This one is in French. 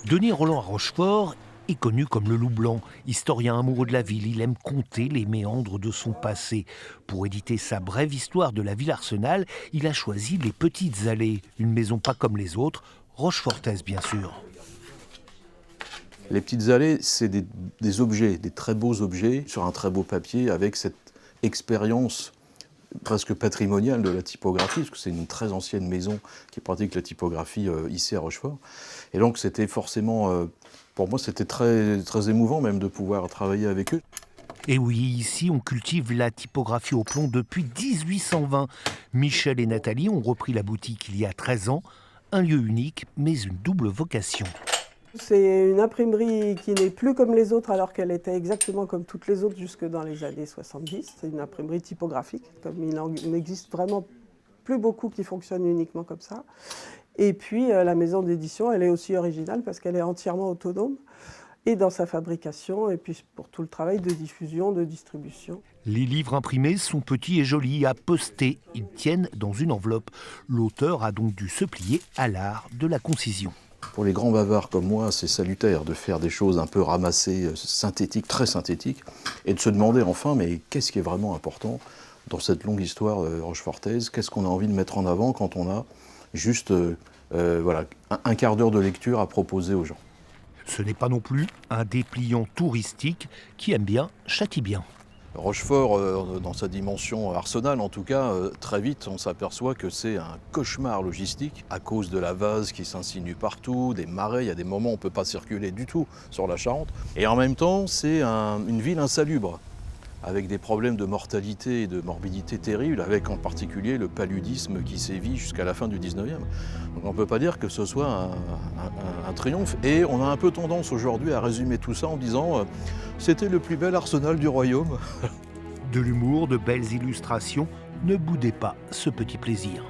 Denis Rolland à Rochefort est connu comme le loup blanc. Historien amoureux de la ville, il aime conter les méandres de son passé. Pour éditer sa brève histoire de la ville Arsenal, il a choisi les Petites Allées, une maison pas comme les autres, rochefortaise bien sûr. Les Petites Allées, c'est des objets, des très beaux objets, sur un très beau papier, avec cette expérience presque patrimoniale de la typographie, parce que c'est une très ancienne maison qui pratique la typographie ici à Rochefort. Et donc c'était forcément, pour moi, c'était très, très émouvant même de pouvoir travailler avec eux. Et oui, ici on cultive la typographie au plomb depuis 1820. Michel et Nathalie ont repris la boutique il y a 13 ans, un lieu unique mais une double vocation. C'est une imprimerie qui n'est plus comme les autres alors qu'elle était exactement comme toutes les autres jusque dans les années 70. C'est une imprimerie typographique, comme il n'existe vraiment plus beaucoup qui fonctionnent uniquement comme ça. Et puis la maison d'édition, elle est aussi originale parce qu'elle est entièrement autonome et dans sa fabrication et puis pour tout le travail de diffusion, de distribution. Les livres imprimés sont petits et jolis à poster. Ils tiennent dans une enveloppe. L'auteur a donc dû se plier à l'art de la concision. Pour les grands bavards comme moi, c'est salutaire de faire des choses un peu ramassées, synthétiques, très synthétiques, et de se demander enfin, mais qu'est-ce qui est vraiment important dans cette longue histoire rochefortaise? Qu'est-ce qu'on a envie de mettre en avant quand on a juste voilà, un quart d'heure de lecture à proposer aux gens? Ce n'est pas non plus un dépliant touristique qui aime bien châtie bien. Rochefort, dans sa dimension Arsenal en tout cas, très vite on s'aperçoit que c'est un cauchemar logistique à cause de la vase qui s'insinue partout, des marais, il y a des moments où on ne peut pas circuler du tout sur la Charente. Et en même temps, c'est une ville insalubre, avec des problèmes de mortalité et de morbidité terribles, avec en particulier le paludisme qui sévit jusqu'à la fin du 19e. Donc on ne peut pas dire que ce soit un triomphe. Et on a un peu tendance aujourd'hui à résumer tout ça en disant c'était le plus bel arsenal du royaume. De l'humour, de belles illustrations, ne boudez pas ce petit plaisir.